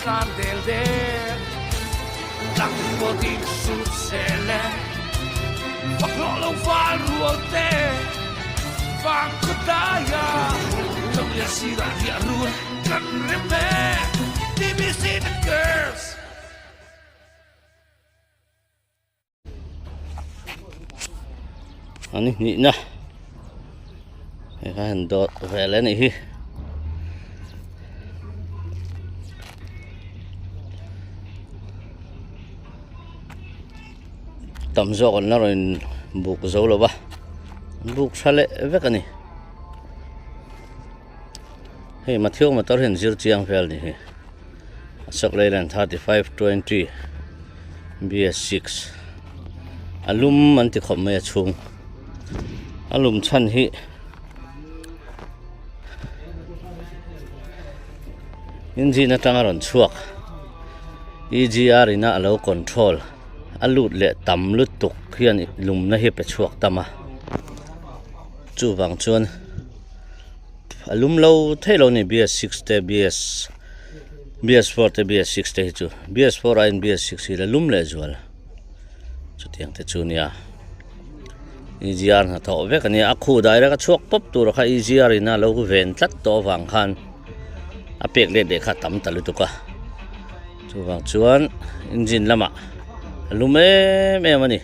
san del de la po di su sele fa lo fa ruote fa cotaya lo ya si da dia ru kan reme di visit the girls ani ni na kan dot vele ni hi tầm gió còn nó rồi buộc dấu rồi ba buộc sao lệ vết cái này hey mà thiếu mà tao hiện zero chiang phèl này sắc lấy lên 3520 BS6 alum anh thì không mấy chung alum chân hi engine nó rồi chuộc EGR ina allow control alut le tam lut tuk khian lum na hi pe chuak tama chu wang chuan alum lo thelo ni BS6 te BS4 te BS6 te chu BS4 and BS6 la lum le zual chu tiang te chu nia EGR na tho ve kani akhu dai ra ka chuak pop tu ra kha EGR ina lo ven tlat to wang khan apek le de kha tam talu tu ka chu wang chuan engine lama lume me mani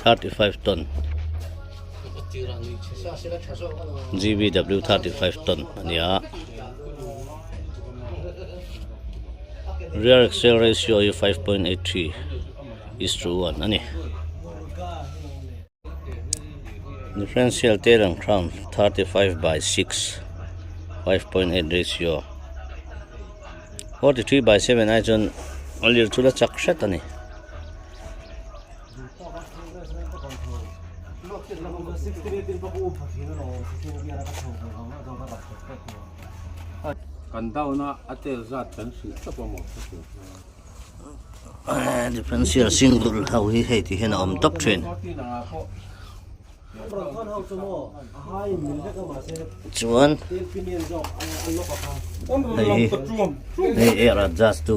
35 ton GBW 35 ton ania rear axle ratio 5.83 is to 1 ani differential tail and crown 35/6 5.8 ratio 43/7 iron only to the chak shat ani kan daw na atel zat kan si chapa mo differential single how he hate hena om top train chuan nei era just to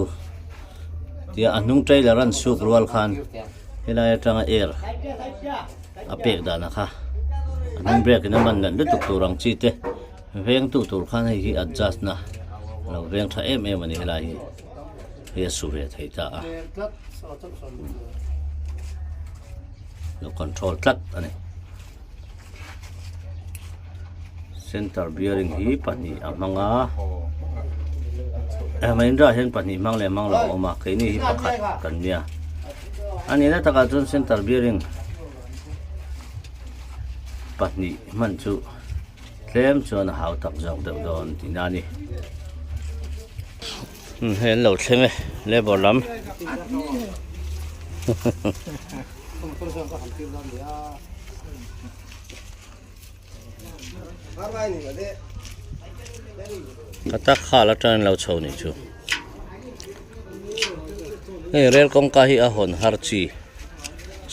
tia anung trailer an suk rual khan helai tanga air apek da na kha anung brake na man lan tuk turang chi te veng tu tur khan hi adjust na lo veng tha em ani helai hi sure thei ta lo control tlat ani center bearing hi pani amanga Mahindra hen pani mang le mang lo oma ke ni hi pakhat kan nia ani na taka chun center bearing pani man chu tlem chuan hau tak jok deuh don tinani hen lo thleme le bolam kata khala tran lo chho ni chu ei rel kong ka hi a hon har chi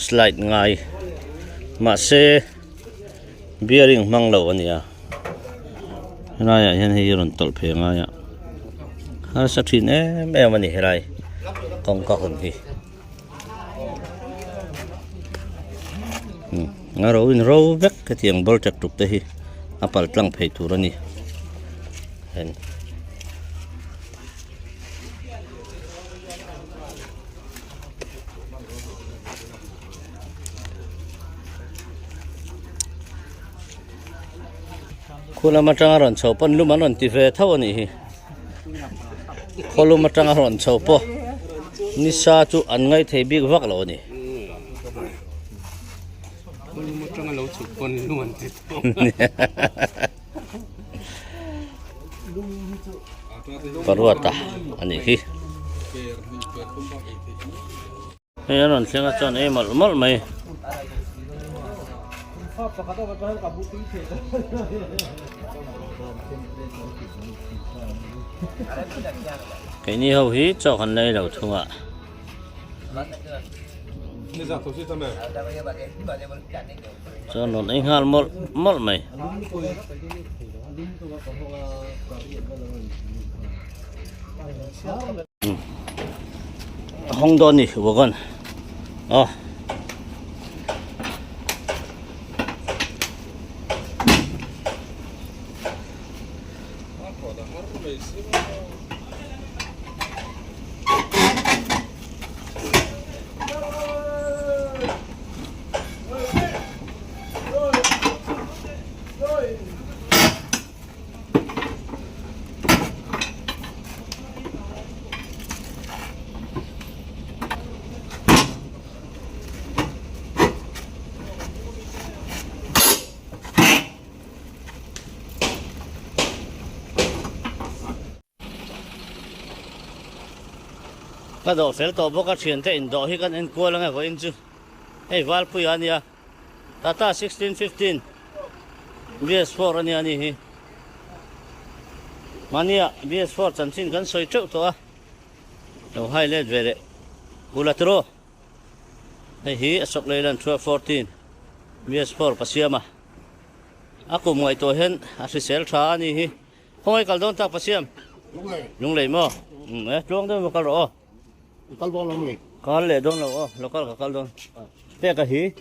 slide ngai ma se bearing mang lo ania na ya hen hi ron tol phe nga ya ha sa thin em ani herai kong ka hon hi ngaro in ro vek ka tiang bol tak tuk te hi apal tlang phei tur ani hen khula matanga ron chho pon lu manon ti ve thaw ani hi kholu matanga ron chho po ni sa chu an ngai thei big vak lo ni matanga lo chu pon lu an ti paruata ani hi anon thenga chon e mal mai cái ni hầu hí cho con đây đầu thua ạ cho nó anh hal một mày 홍돈이 워건ก็โดดเฟลตัวพวกก็เฉียนแต่อินโดให้กันเอ็นกลัวแล้วไงพออินจูให้วาลปุยอันนี้ตาตา1615 BS4 อันนี้มันเนี่ย BS4 จันทินกันสวยจุดตัวเราให้เล่นเวรกุลาตโรให้ฮีสกเลยลัน1214 BS4 ปัสยามาอากูมวยตัวเห็นอาศิเซลชานี่ห้องไอ้กัลดอนตักปัสยามลุงเลยมั้งจวงด้วยมันก็รอKalbon lang ni. Kal le don lo lokal ka kal don. Pe ka hi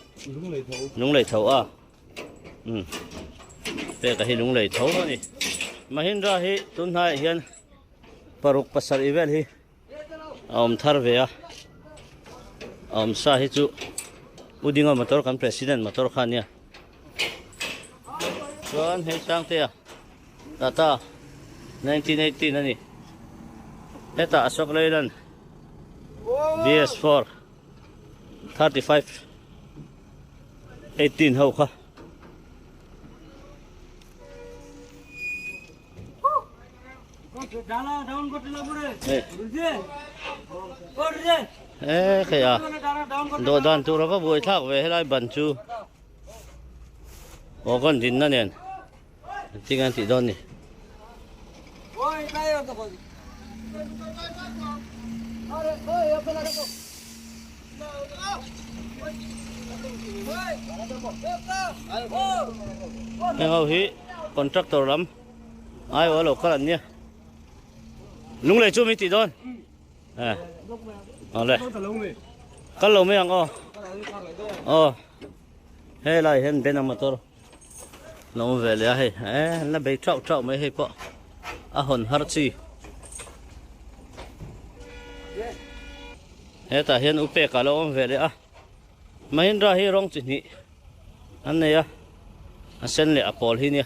lung lei thau Pe ka hi lung lei thau ni. Mahindra hi tun hai hian paruk pasar ivel hi. Thar ve a. Sa hi chu udinga motor kan president motor khania. Chuan he sang te a. Tata 1980 ani. Eta Ashok Leyland BS4 35 18 hau kha kaya do dan tu ra ka boi thak ve helai ban chu o kon din na nen tingan ti don ni Ngau hi contractor lam ai ở lộc cái này lung lệ chú mi tị don ở đây cái lồng mấy anh hay là hiện bên nào tôi lồng về lại hay là bị trạo mấy hay po hồn hard chi hết ta hiện upe cả lồng về lại Mahindra hi rong chini an này sen le apol hi ni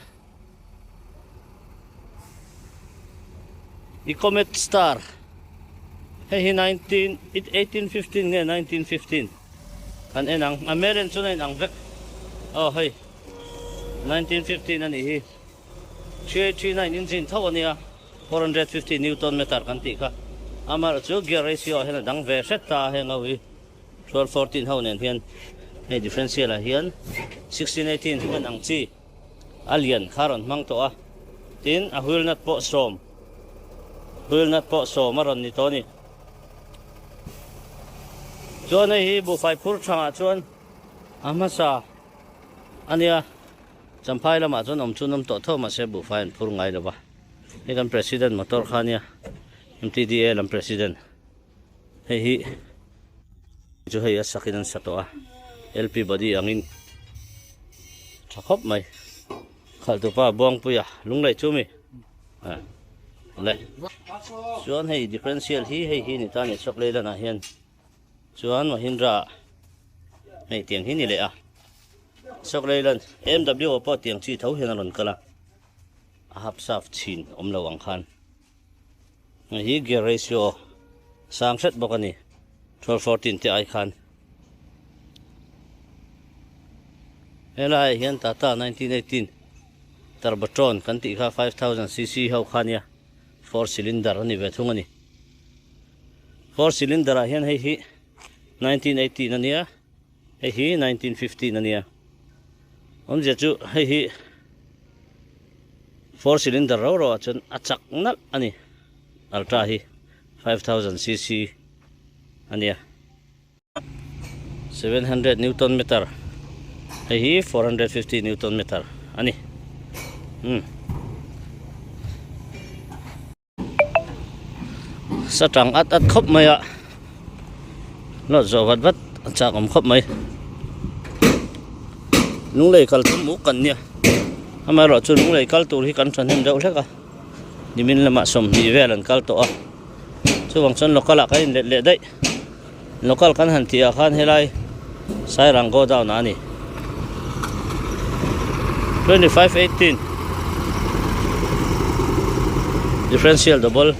Ecomet Star hi 1815 nge 1915 kan enang American chunai ang vek hi 1915 ani hi 339 engine thaw ania 450 newton meter kan ti kha amar chu gear ratio hena dang ve set ta he ngawi 1214 hau nen hian hey differential a hian 1618 hian ang chi alien kharon mang to a tin a wheel nut po som maron ni to ni chuan hi bu fai phur thanga chuan amasa ania champhai lama chuan om chunam to thoma se bu fai phur ngai lawa he kan president motor khania MTDA lam president hi जो है सकिन सतोआ LP body angin thakop mai khal to pa bong puya lunglai chumi le chuan hei differential hi ni ta ni chok le lana hian chuan Mahindra hei tiang hi ni le a chok le lan MW po tiang chi tho hian alon kala a hap saf chin omlo ang khan hi gear ratio sang set bokani 1214 ti ai khan helai hian Tata 1918 Turbatron kan ti kha 5000 cc hau khania 4 cylinder ani ve thung ani 4 cylinder a hian hi 1918 ania hi 1915 ania om je chu hi 4 cylinder ro chun achak nal ani ultra hi 5000 cc ania 700 newton meter hi 450 newton meter ani satang at khop mai a lo zo wat cha om khop mai lung lei kal thum mu kan nia ama ro chu lung lei kal tur hi kan than hem deuh hleka nimin lama som ni velan kal to a chu wang chon lokal a kan le dai lokal kan han tia khan helai sai rang go down ani 2518 differential double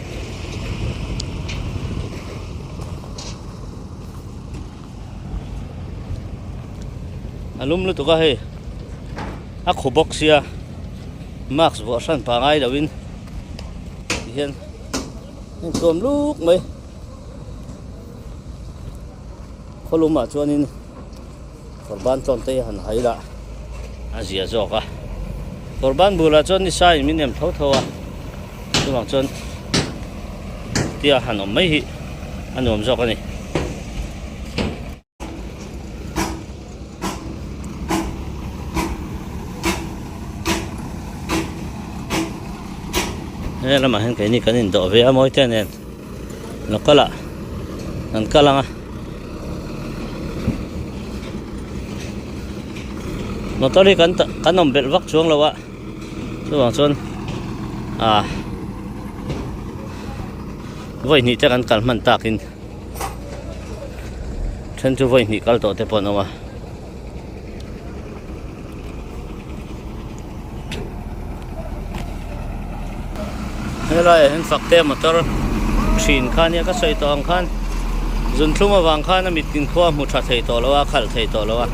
alum lu to ka he a khu box ya max bo san pa ngai lawin hian tom luk mai kholuma chuanin korban ton te han haila azia zoka korban bula chon ni sai minem tho tho a chuang chon tia han om mai hi anom zok ani lama hen kai ni kanin do ve amoi ten en lokala nan kalanga motori kanom bel vak chuang lawa chuang chon voi ni te kan kalman takin then chu voi ni kal to te pon awa helai hen fakte motor thin khan ya ka soi tong khan zun thluma wang khan a mit kin khwa mu tha thei to lawa khal thei to lawa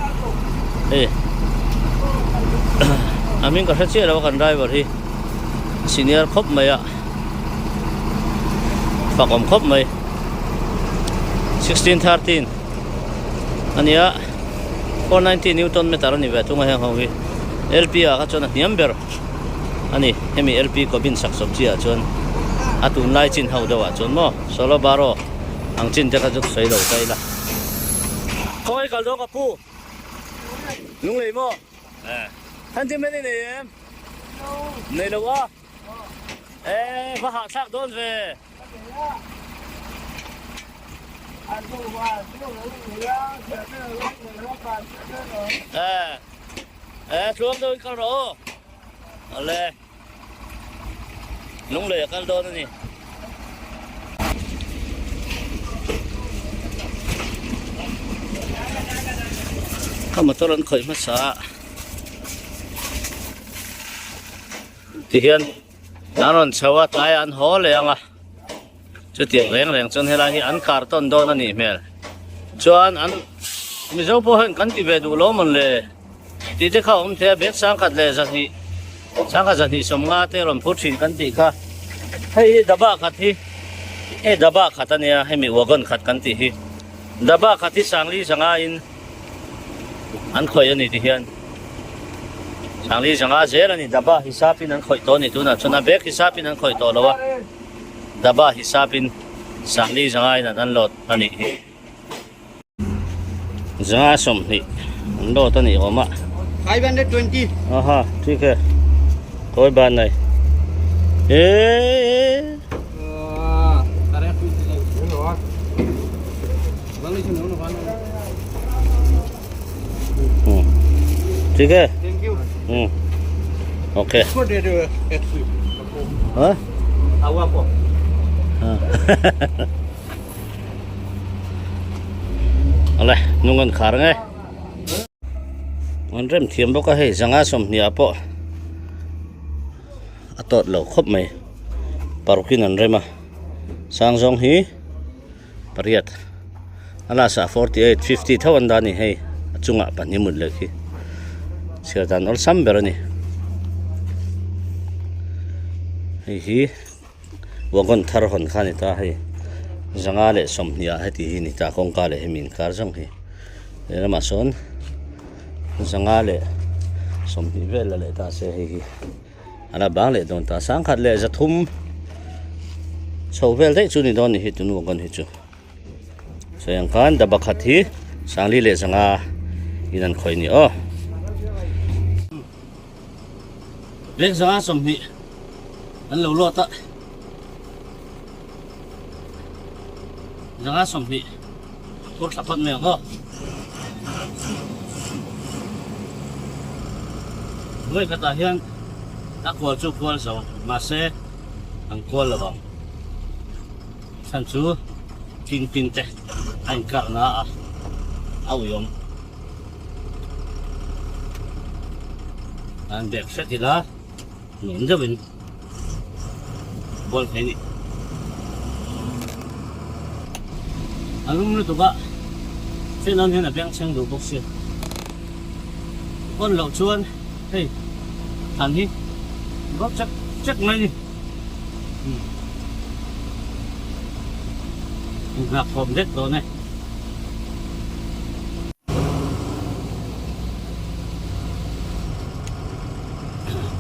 amin ka hrechi lawa kan driver hi senior khop maya fakom khop mai 1613 ania 490 newton meter ani ve tunga hang ho hi lp a ka chona niamber ani hemi lp ko bin sak sob chia chon atun lai chin ho dawa chon mo solo baro ang chin te ka juk sei lo tai la koi kal do ka pu lung lei mo han ti meni ne em nei lo wa va ha sak don ve xuống tôi con rổ lê lúng lệ con đô này không mà tôi lần khởi mất sợ thì hiện nó còn sâu tay ăn hố liền à chứ tiền lén chân hay là khi ăn carton đô nó nỉ mẹ cho ăn mình dâu po hơn cắn thì về đủ lố mình lệ thì thế không thể biết sáng khát lệ ra thì sống ngã thế làm phút xin cắn thì cả hay đaba khát thì đaba khát anh ya hay mình wagon khát cắn thì đaba khát thì sáng lý sáng in ăn khởi anh thì hiện sáng lý sáng dễ là ni đaba hisapin ăn khởi to ni tu na cho na biết hisapin ăn khởi to đâu đaba hisapin sáng lý sáng in ăn lót anh thì giá sum thì đô tao nỉ ôm ạ 520. Aha, ठीक है कोई बात नहीं tarik itu loh bang itu nono kan ठीक है Thank you. Okay What did you expect? हाँ awak kok alai nungan khar ngai on rem thiam boka he zanga som nia po atot lo khop mai parukin an rema sang jong hi pariat ala sa 48 50 thawan dani he achunga pani mun le khi sia dan ol sam berani hi wagon thar hon khani ta he zanga le som nia heti hi ni ta kong ka le hemin kar jong hi era ma son zanga le som ni vel le ta se hi ala bang le don ta sang khat le za thum chho vel dei chu ni don ni hi tu nu kon hi chu sayang kan da bakhat hi sangli le zanga inan khoi ni o leng zanga som ni an lo lo ta Jangan sampai kurang dapat mereka. Gue katakan aku aja kual so masih angkual lah bang. Sanju pin teh angkar na awam. Andek setila minjabin kual ini. Ang menurut ba, saya nak biang ceng dulu bos. Kon lau cuan, hey. Thành đi góp chắc ngay đi gặp hòm đất rồi này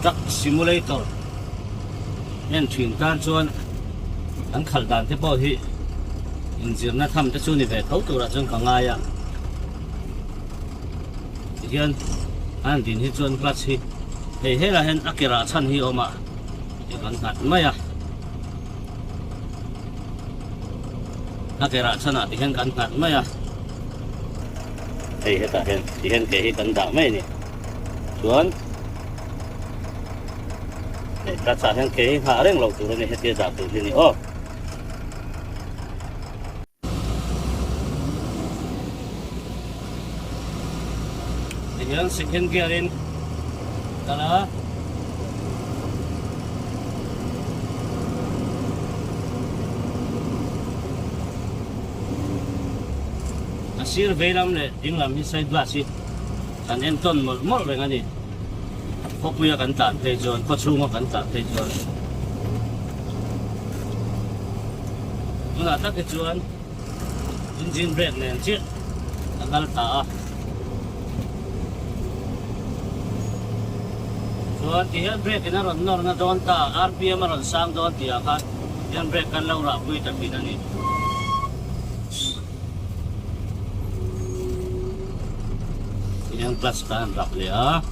truck simulator nên thuyền can chuan anh khẩn đàn thế bao hi engine na thăm tới chuan đi về thấu tụ là chuan cả ngay à hiện anh tin hi chuan clutch hi Hei hela hen akira chan hi oma kan hat mai a akira chan a ti hen kan hat mai a hei heta hen ti hen ke hi kan da mai ni chuan hei ka cha hen ke hi ha reng lo tu ni he ti ja tu ni o ti hen second gear in Tala Asir velam le inglam hi side glass hi kan em ton mol re ngani khopuya kan ta te jon khochunga kan ta te jon nga ta ke chuan engine brake nen chi akal ta Tuan tiyan brake na ron na doon ta RPM ron sang doon tiya ka yan brake kan laura bui tapi nani yan clutch kan rak le a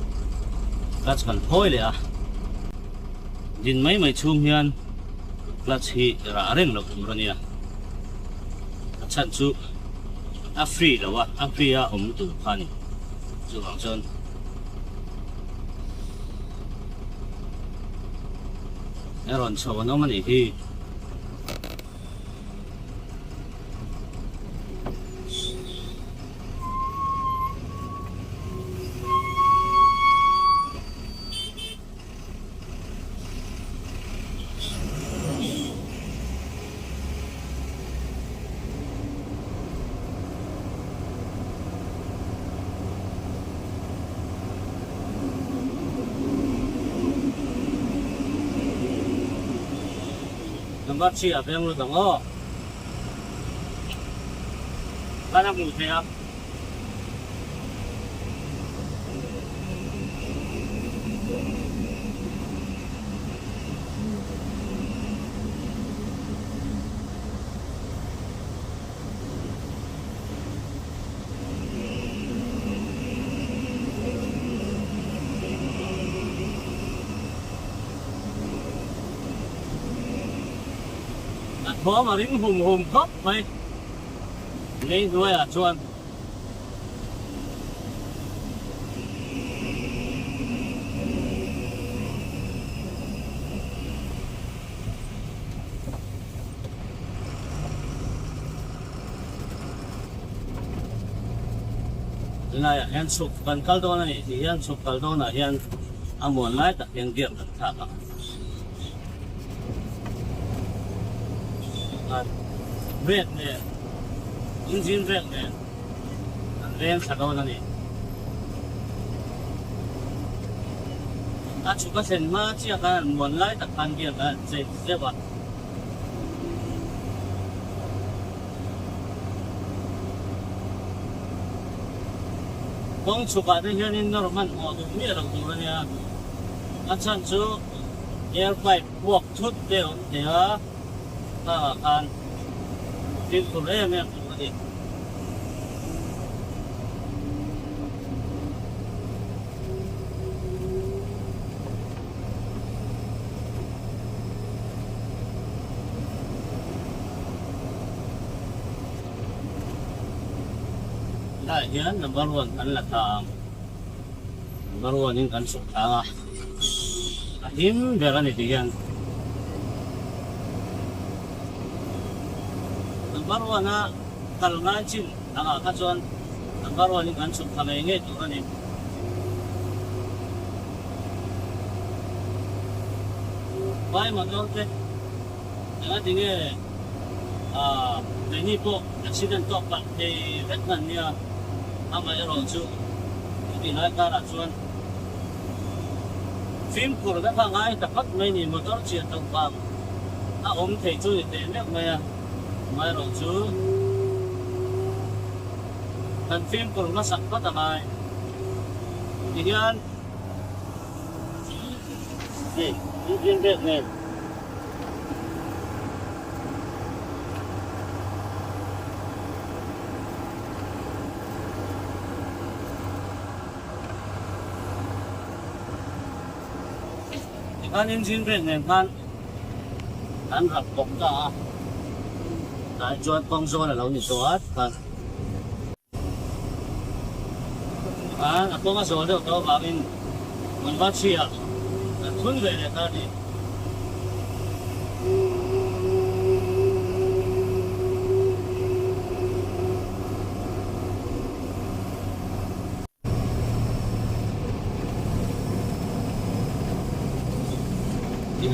clutch kan phoi le a din mai chum hian clutch hi ra reng lo kum ron ya chan chu a free lo wa a free a tu khani chu ang chon Eron so no man hi Nampak siapa yang lu tengok? Kan aku siap. Bỏ mà đến hùng khóc mày lên đuôi à chuan này hiện sụp cần cao đô này thì hiện sụp cao đô là hiện muốn lái tập hiện kiểm được thả brake ne engine brake ne len sakau na ni a chuka sen ma chia ka mon lai tak kan kia ka se ba kong chuka de hian normal mo du mi ra tu nia a chan chu air pipe buak thut de ya kan tin tu le me ni yan number 1 kan latang number 1 yung kan sukta ahim beran ito yan number 1 na kalngancin nakakasuan number 1 yung kan sukta ngayon ito kan ito bahay mag-orte ang ating ini po accident to pa di vetman niya ang mayroon so hindi nakakarason film ko na pa nga dapat may ni motor siya itong pang thay so ito mayroon so ang film ko na sakpat ang yan yung Batman kan engine brake này kan rập cục cả tại cho con số là lâu như số hết kan con số được đâu mà mình bắt xe thuần về để ta đi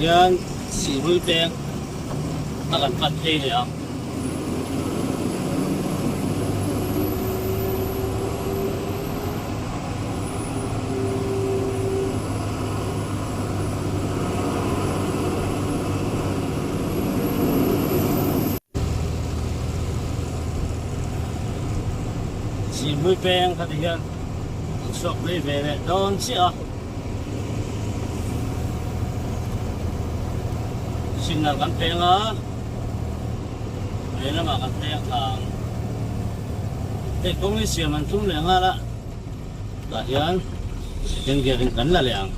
yan si Rupeng akan patay niya si Rupeng katigan sok bebe doon siya signal kan tenga ayun naman kan tenga kung siya man tung lang ala dahil yung giring kan lalang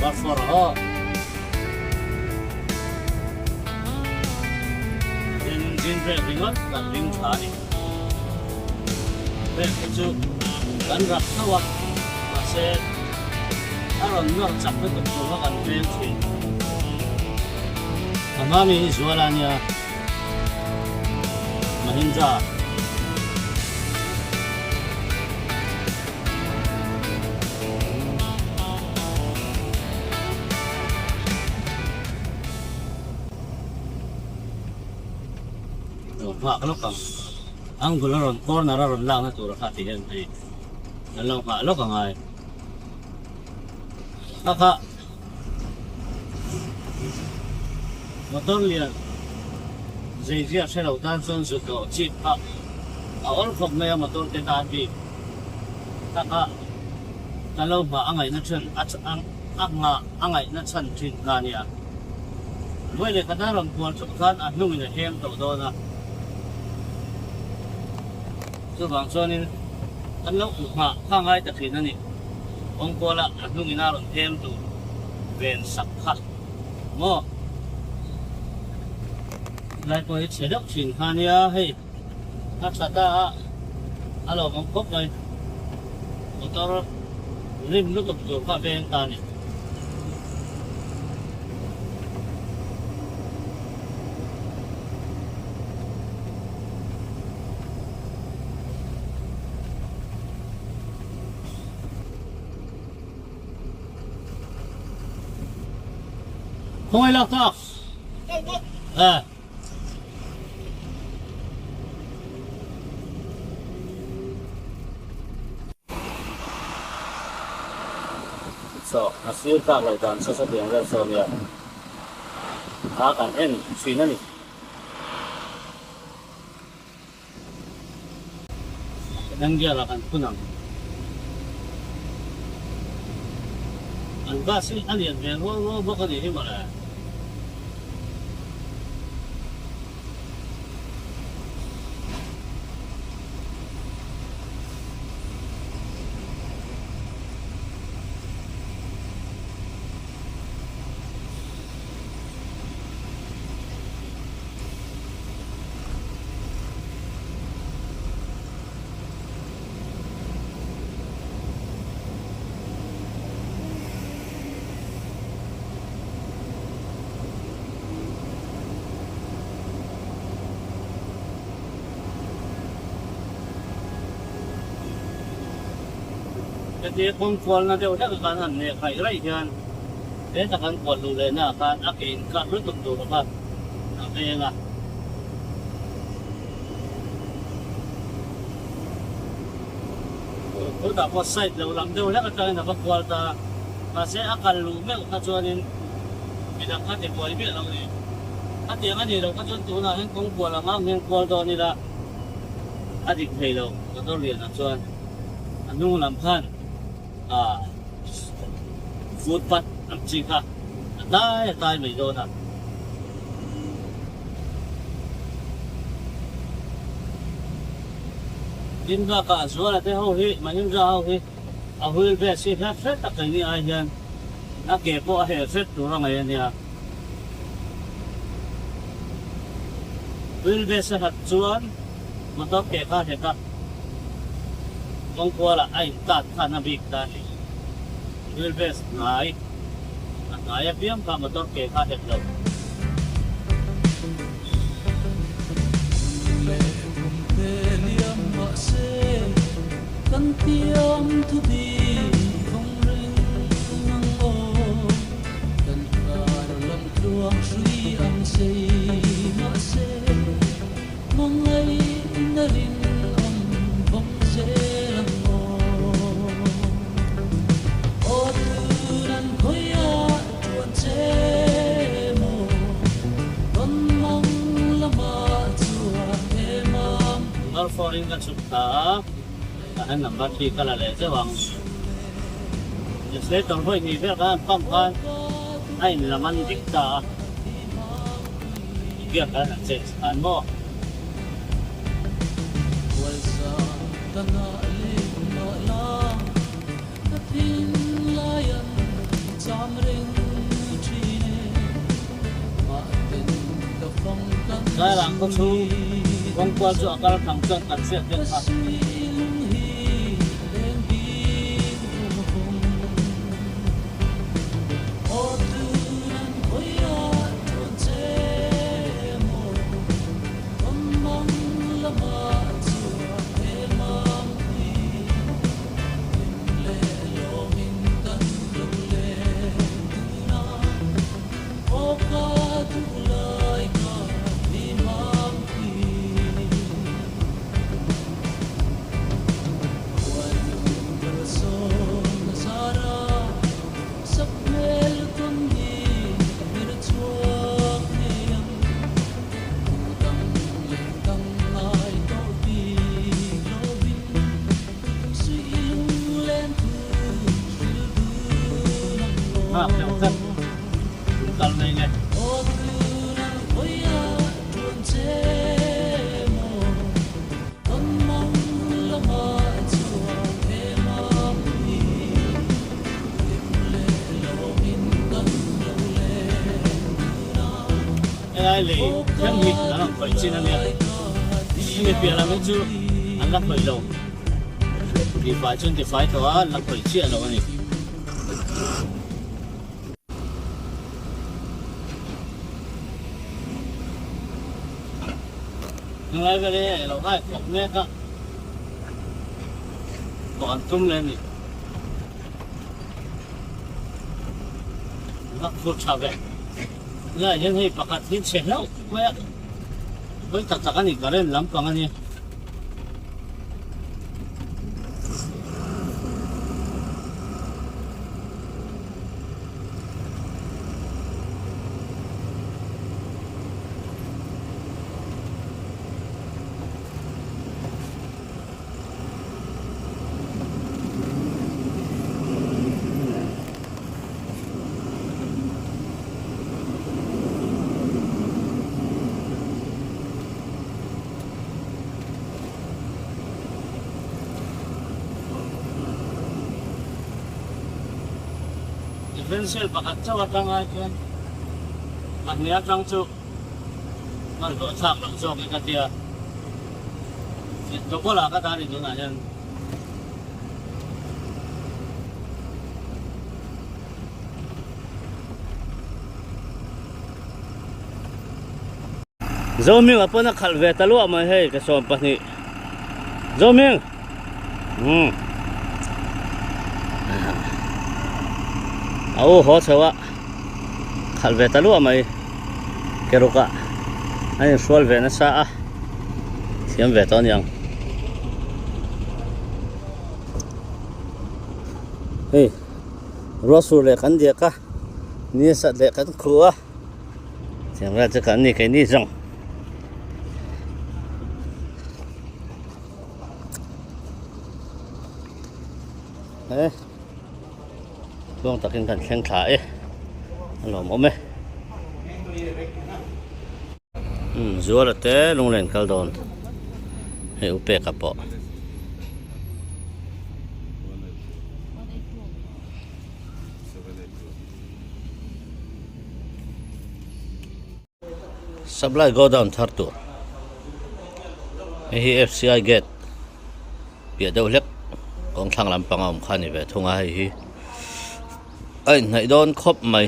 Barfara engine brake ringot kan ring thani brake chu kan rak nawa mase aron no chak ko to kan brake thi amami zualanya Mahindra kalau kang ang gularon corner ron lang na turo katihan ay nalang pa lo kang ay kaka motor lian zai sa lo tan son su to chip pa all kop na motor te tan bi kaka kalau ba angay na chen at ang angay na chan tin na niya wele kadaron kuan so kan anung ina hem to do na so bang so ni anong ukma kangay takin ni ong kola anong inaron hem to ben sakha mo lai ko chedok chin khania he atsata alo mong kop nai motor rim lu tok to ka ben ta ni không ai lọc tao so hasil tak lakukan sesuatu yang rasanya akan sini nih dan dia akan punang Ang basi alien men wo baka ni himala. Jadi kontrol na daw na kanan ni kay right yan. Eh takan ko lule na kan akin ka lutok do ka. Kaya nga. Ko tapos side daw lang daw na ka na pagkwalta kasi akal lume ka tuanin binakat e boy bi lang ni. At yang ani daw ka tunahin kung wala nga ng kwalta nila. Adik hello. Ito rin na tuan. Anong lampan? Footpath ang chika. Tayo may doon na. Hindi ka aswala tayo hauhi. Manim sa hauhi. Ahuil ba si Hefet at kani ayan. Nakepo a Hefet turang ayan niya. Huil ba sa hatsuan. Matok keka heka. Kung kuwala ay tatanabik dahil. Wilbes, ngay. At ngayap yung kamotor kay kahit daw. Kantiam tudi kong ring ng o. Kantar lang tuwang sui ang say mase. Mangay na rin ang bangse. Foreign kan sukta kan number 3 kala le jawang just later hoy ni ver kan pam kan ai laman dikta dia kan access an mo walsa tana le la katin layan samring chine ma ten ka phong kan lang ko su Kung kual so akal tangkang kanset din ha. Lì kháng nghị là nó phải trên anh em nhưng mà việc làm cái chú anh lắc phải lâu thì phải chân thì phải đó lắc phải chia rồi này nhưng lại cái này là hai cọc nét á còn tung lên này lắc phút sao vậy Nah, yan ay pakatin siya. No, kaya tatakan ni Karen lampangan niya. differential pakat chawat lang ay ken at niat lang chu man do sak lang chu ke katia ito bola ka tari do na yan Zoming apa nak kalve talu ama hei ke sompas ni Zoming Au ho chawa kalve talu ama keruka ai sual ve na sa a siam ve ton yang Hei rosu le kan dia ka ni sa le kan khuwa siam ra cha kan ni kai ni jong Luang takin kan khen khá lom ome zua la te lung len kal don he upe kapo supply go down thartu he FCI gate bia deuh lek kong thang lampang om khani ve thunga hi ai nai don khop mai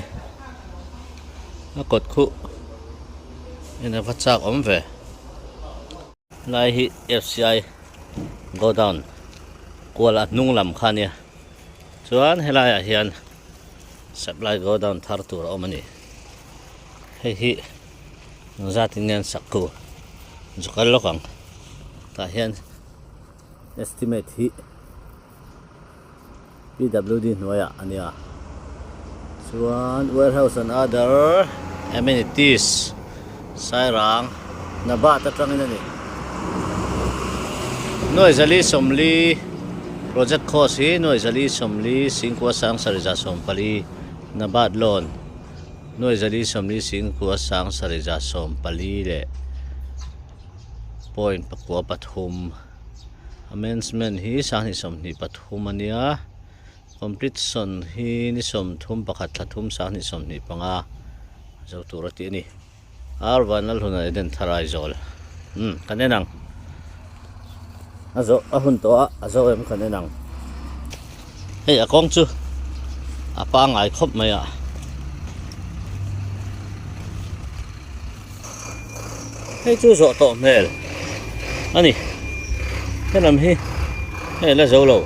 a kot khu ina phachak om ve lai hi FCI go down kwala nung lam khania chuan helai hian supply go down thar tur omani hi zatin sakku jukal lokang ta hian estimate hi PWD noya ania chuan warehouse and other amenities sairang naba ta tangin ani noizali somli project cost hi noizali somli singkwa sang sarija sompali nabat loan noizali somli singkwa sang sarija sompali le point pakwa pathum amendment hi sani somni pathum ania completion hi ni som thum pakhat thathum sa ni som ni panga zo turati ni arwanal huna eden tharai zol kanenang azo ahun to azo em kanenang hei akong chu apa ngai khop maya hei chu zo to mel ani helam hi hei la zo lo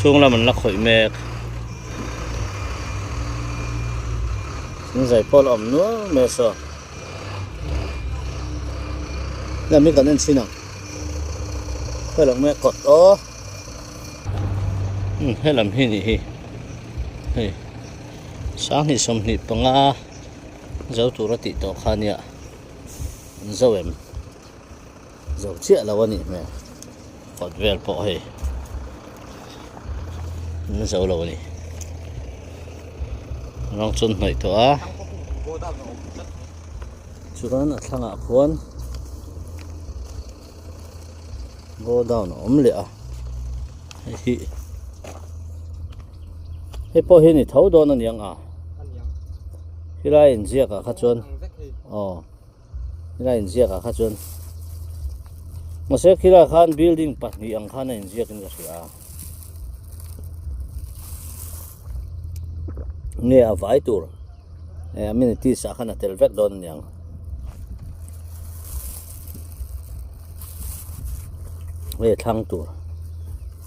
xuống là mình lắc khỏi mẹ giải phô ẩm nữa mẹ sợ là mấy cái nên xin nào phải làm mẹ cọt đó hay làm hi nhỉ hi sáng thì xong thì bằng á dấu tụ ra tị tổ khan nhỉ dấu em dấu chia là vấn đề mẹ cọt về bỏ hi nó dấu lâu này long chân này thôi chú con là thằng ạ con go down ốm lẹ cái bao nhiêu này thấu đó nó nhang à cái này anh giết cả khát chân cái này anh giết cả khát chân mà sẽ khi là khan building bắt đi anh khan anh giết cái gì à nghe vài tour amenities sa khana telvek don yang we thang tour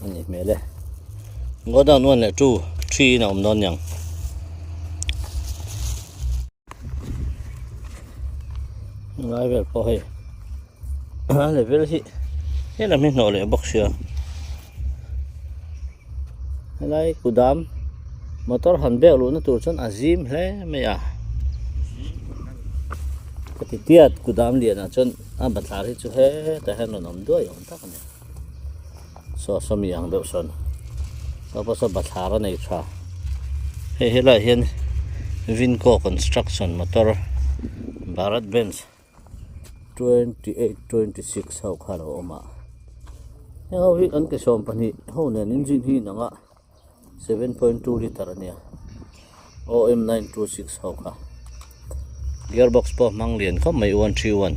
ani mele go down 1 2 3 na don yang ngai vel po he level hi hela mi no le boxia helai kudam motor hanbe lu na tur chon azim hle me ya katitiat kudam lian chon a batlar hi chu he ta han nom do yong ta kan so som yang do son ta pa so batlar nei tha he hela hian Vinco construction motor Bharat Benz 2826 hau khalo oma he ho hi an ke som pani ho ne nin jin hi nanga 7.2 liter ania OM 926 hoka gearbox po manglian ko may 131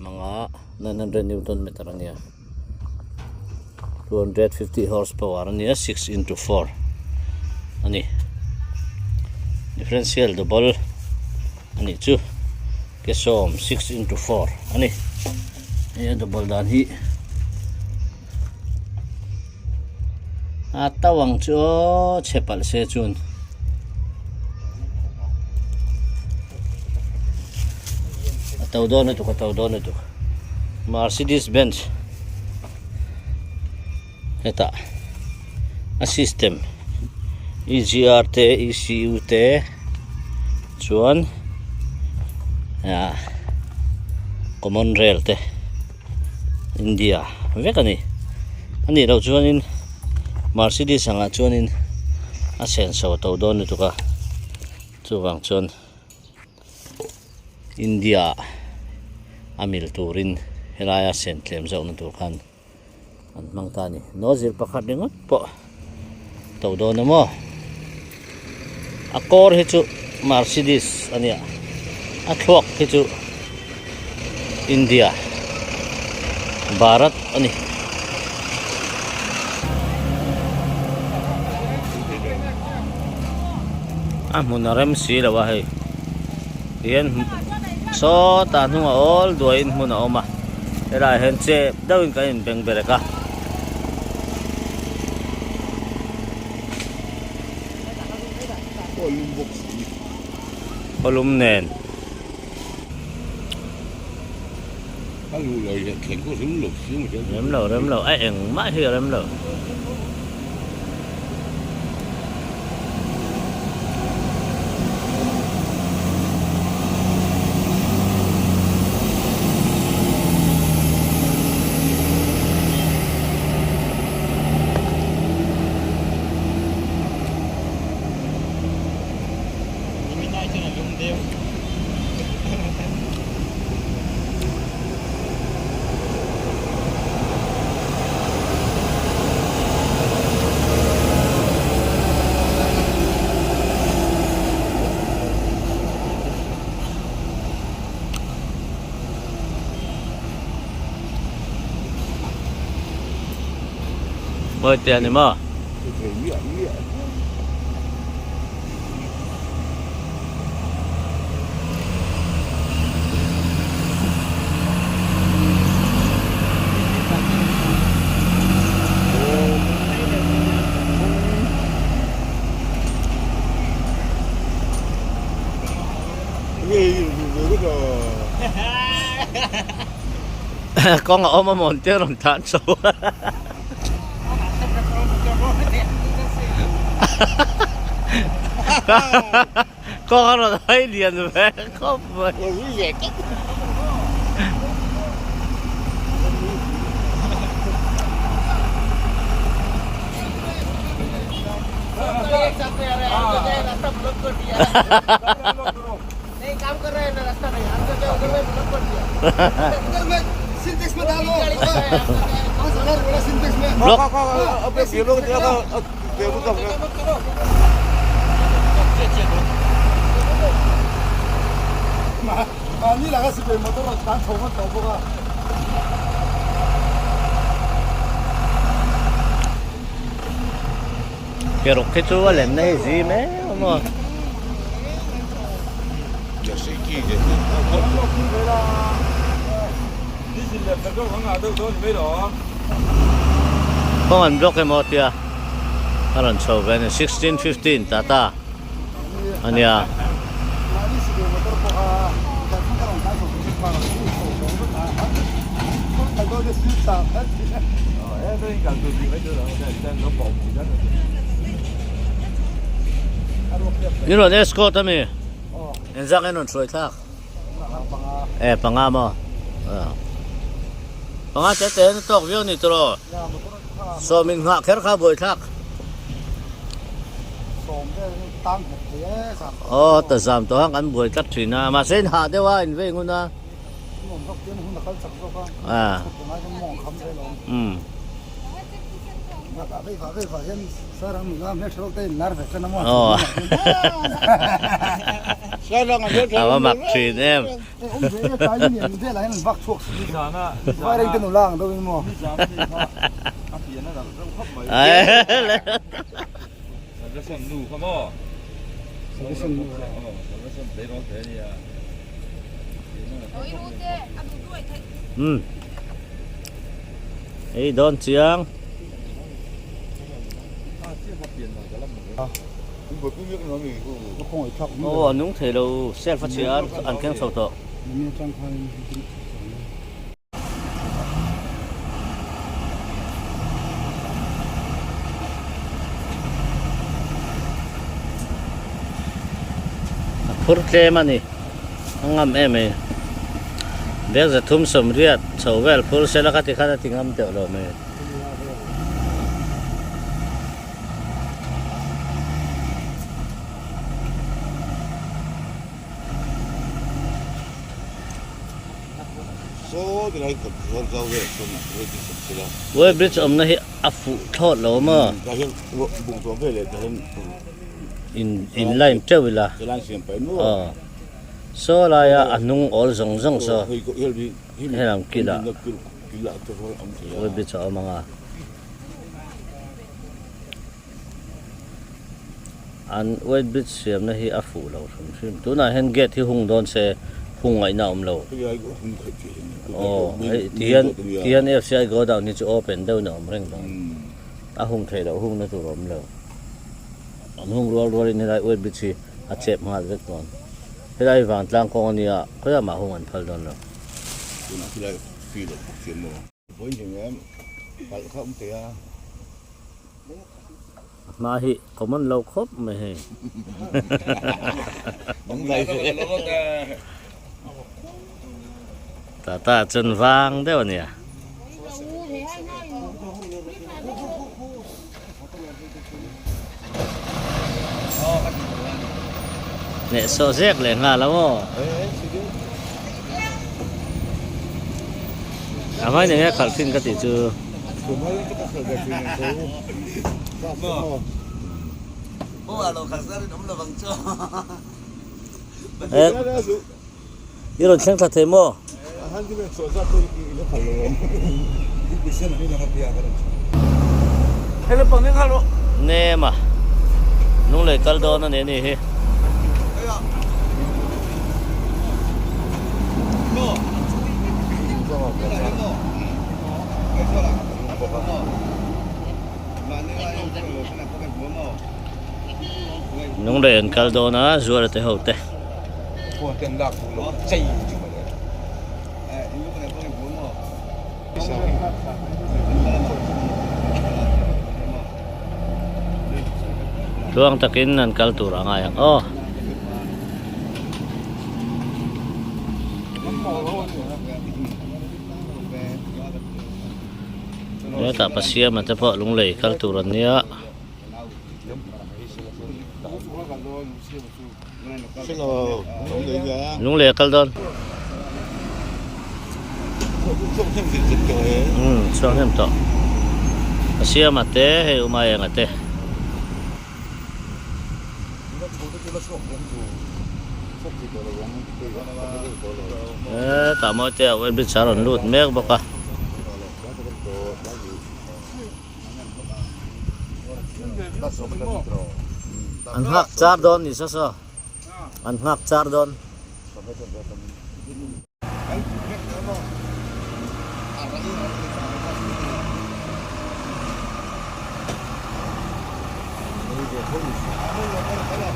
mga 900 newton meter ania 250 horsepower ania 6x4 ani differential double ani chu kesom 6x4 ani ya double dan hi atawang chu chepal se chun ataw don itu Mercedes Benz eta a system EGR te ECU te chuan ya common rail te India vekani ani lo chuanin Mercedes anga chuanin a sen so to don tu ka chuwang chon India amil turin helaya sen tlem zo na tu khan an mangtani nozzle pakhat ningot po to don mo akor hi chu Mercedes ania athok hi chu India Bharat ani munarem si lawa hai yen so ta nu all doin muna oma era hen che dawin kain beng bereka kolum nen alu lại khen có rếm lột xíu mà chứ rem lo ai eng ma hi rem lo Bơi tiền này mà con ôm mà mòn chơi làm thản sâu con nó thấy liền về không vậy नहीं काम कर रहे हैं ना रास्ता नहीं हम तो उधर में ब्लॉक कर दिया उधर में सिंटेक्स में डालो 5000 बड़ा सिंटेक्स में ब्लॉक अबे ये लोग जगह देवो तो 많이 나갔을 때 모터로 난 저거 더보가 Cái chú lên đây gì mấy mà giờ sẽ kỳ để không ăn block cái một tia anh show bên 1615 Tata anh ya you know this got me en za cái non trôi thác panga mo panga te te nó tok view ni tro so mình ngạ kher kha boi thác ta zam to hang an boi kat thina ma sen ha de wa in ve nguna Fakir sir हम next होते नर है नाอ๋อ Sekarang ada เอามาหมักทรีนเอ็ม Om kali ni dia lain bak chok. sana. Barang tu nulang tu mo. Api na dah khop mai. เอ้ย Ada sen nu kamo. Ada sen nu. Ada sen dei ro te ni ya. Ôi nu thế, ăn đủ đuổi thế. ไอ้ดอนเจียง Cũng vừa cứ biết nó nghỉ cũng Nó không phải chọc. โอ้นุ่งเทเราเซลฟัชเชียอันแข็งสดต่อ Ni trang khai. พุทธเลมันนี่งามเอ็มเอเด็กจะทุ่มสมเรียดชาวเวลพุทธเสละก็ติดข้าติงามเดียวเราเม số thì này còn hơn rau về còn rồi thì sắp là เว้ยบริดจ์อมนะฮิอัฟทอดเราเมื่อ cái hiện bùng xuống về lại cái hiện อินไลน์เจ้าเวลา cái lan xiêm phải nữa โซลายอันนุ่งออลซงซงโซ hơi có hơi bịให้เรากินละ nó cứ lại cho thôi ông thì เว้ยบริดจ์เอามาอันเว้ยบริดจ์เสียมนะฮิอัฟเราสมชิมตัวน่ะเห็นเกตที่หุงโดนเซหุงไงน่าอมเรา cái này cũng không phải chuyện โอ้ที่เห็น FCI ก็ดาวนี่จะ open เดี๋ยวน่ะอมเร่งตรงอาหุงเทเราหุงนั่นตัวอมเราอันหุงรัวๆนี่ได้เว้ยบริดจ์อาเจ็บมาเล็กน้อยให้ได้ฟังตามกองนี่อ่ะก็จะมาหุงอันพัลดอนเรา cái này cái này phi được chuyện nữa với những em phải không thì มาฮิก็มันเราครบไม่ให้ bóng dây rồi ตาจนวางเดี๋ยวเนี่ย Đâu thế anh ơi. เนี่ยโซเซกเลยงาแล้วมั้งอาไม่เนี่ยขัดขึ้นก็ติดจู của mấy cái thật là chuyện này thế Bố à lo khắc ra nó là bằng cho. เอ๊ะยี่หล่นเชิงทัดเทโม 한 집에 써서 또 이거 팔로 비싼 거 하나 비야 그래 텔레폰 내 칼로 เนี่ยมานุ่งเลยกัลโดนนั่นนี่เฮ้ นุ่งเลยกัลโดนะจัวร์เตะหัวเตะ của tiền bạc của nó chay chứ mà đấy sao ช่วงตะกินนั่นกัลตุระง่ายอ๋อเนี่ยแต่ปัสเซียมันจะพอลุงเลยกัลตุระเนี่ย thế là không đấy ra ลุงเลยกัลโดน không thêm gì giật trời ช่วงเห็นต่อปัสเซียมาเตะให้อุมาเองเตะตามมาเตะเว้นบิชาร์นลูดเมฆบอกว่าอันหักจาร์ดอนนี่ซะอันหักจาร์ดอน Hãy subscribe cho kênh Ghiền Mì Gõ để không bỏ lỡ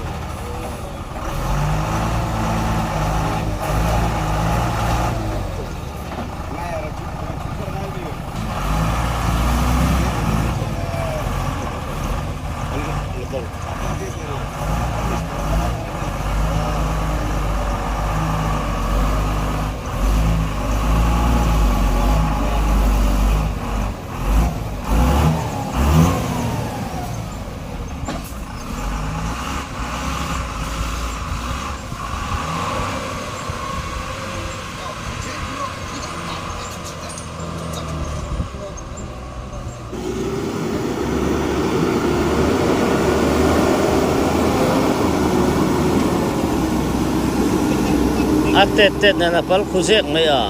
tet na napal khuzek ngai a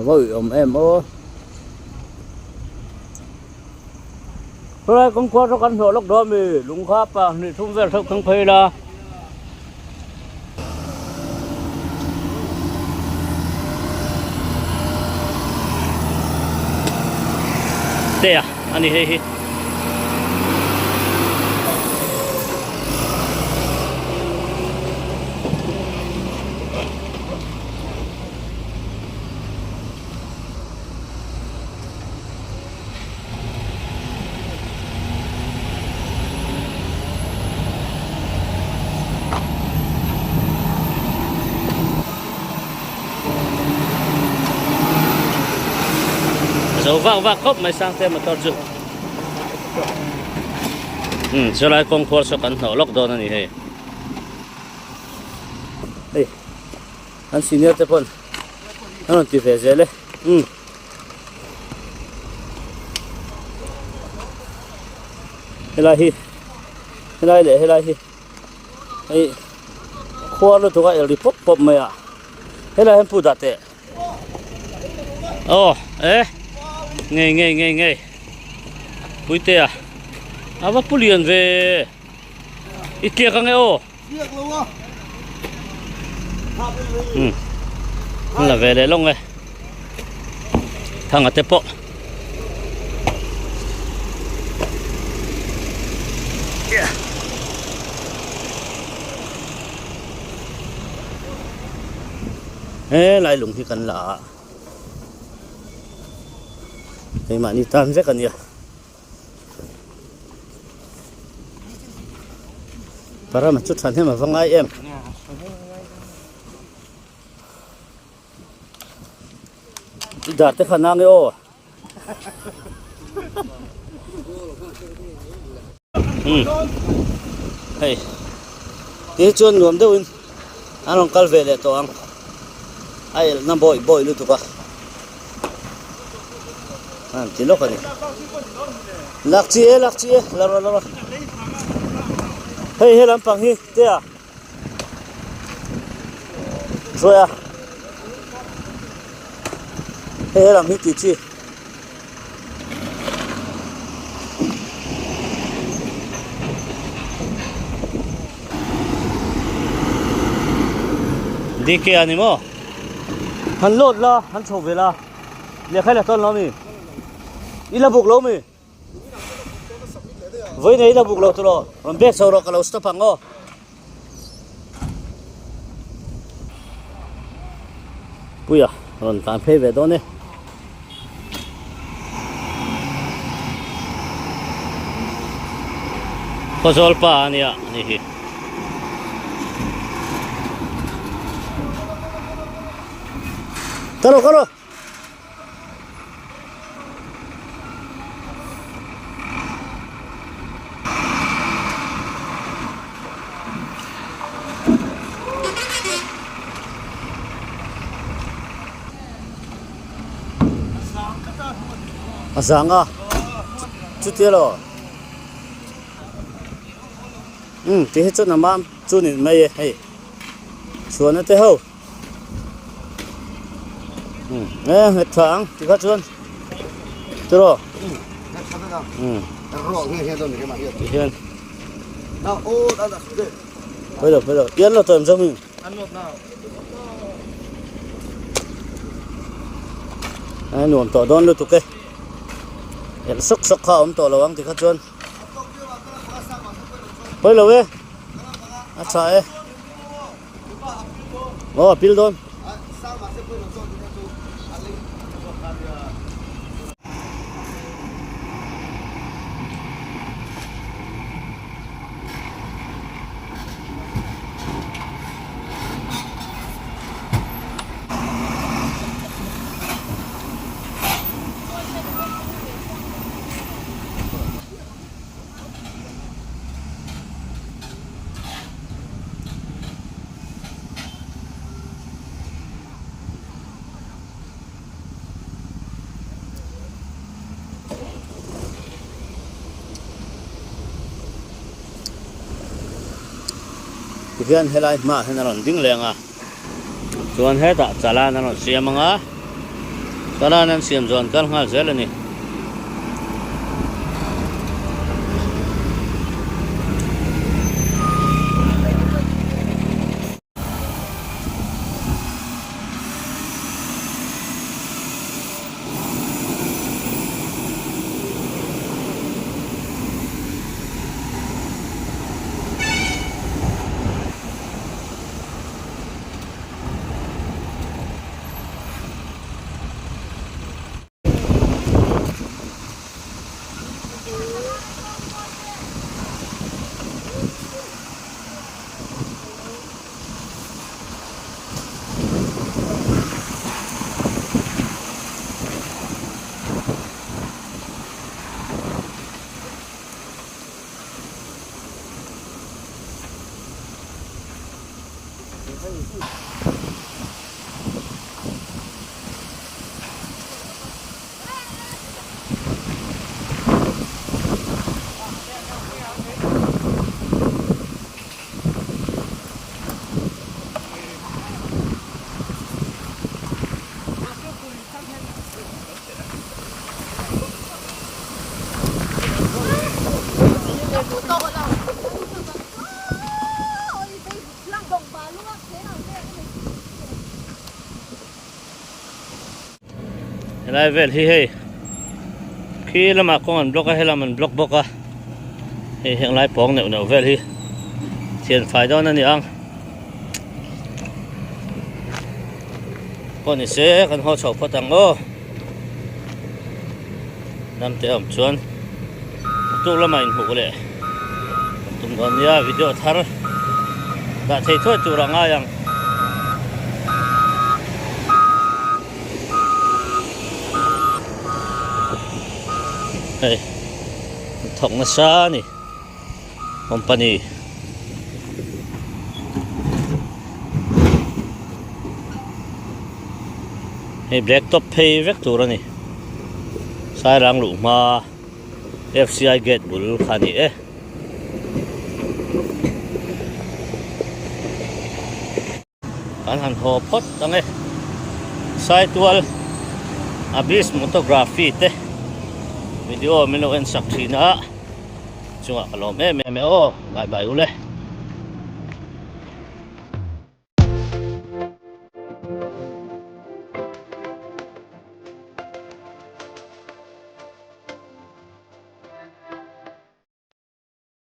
với em ơi rồi con qua cho con thổ lúc đó mì đúng khắp à nị thung về thâu thằng phê là đây à anh đi hay rồi vác khóc mày sang thêm một tao chứ cho lại con khua cho cắn thỏ lóc đó này hay đây anh xin nhớ tới con anh chỉ phải dễ đấy helai để helai hi ai khua nó thuộc cái pop pop mày à helai em phụ đặt thế nghe bui tê à bắt pulian về ít kia cái nghe ô là về để lông này thằng ở tép bộ lại lùng thì cần lạ thế mà đi tan rất là nhiều para mà chút phần thêm mà vâng ai em đi đạt tới khả năng ấy ô hey thế chuồn nuông đâu anh ông cal về lại tổ anh ai năm bội luôn tụi con chỉ lúc này lạc chi là hey làm bằng hi thế à rồi à hey làm hi tí chi đi kia anh mo hắn lột la hắn sầu về la liệt hay là tôn lo mi đi là buộc lâu mi với này là buộc lâu thôi rồi còn biết sau đó cái lâu stop hàng ngô bây giờ còn tạm phê về đó nè có rồi pa anh ạ này Karo karo. Asanga. Chutielo. Ti hết chút nam chu ni mai hey. Suan te ho. Hết thang thì có chuan. Tro. Ro nghe he don cái mà hiện. Hiền. Nào ô đã. Bây giờ yên là tầm cho mình. Ăn một nào. Ai nuông tỏ đón luôn tụi cái. Hiện sốc khao tỏ lawang thì có chuan. Bây giờ về. Achai. Pil don. Hiền helai ma hen ron ding lenga chuan he ta chala na ron siam anga chala nan siam zon kal nga zel ani Helai vel hi hei khi lama kon block a helaman block boka hei heng lai pong neu vel hi thian fai don ani ang kon ni se kan ho chho phatang o nam te am chuan tu lama in hu le tum don ya video thar da thei thoi tu ranga yang hey thok na sa ni company hey black top pay vek tur ani sai rang lu ma FCI gate bul khani kan han ho pot tang sai tual abis photography te video melo en saksina chunga kalom me o bye bye ule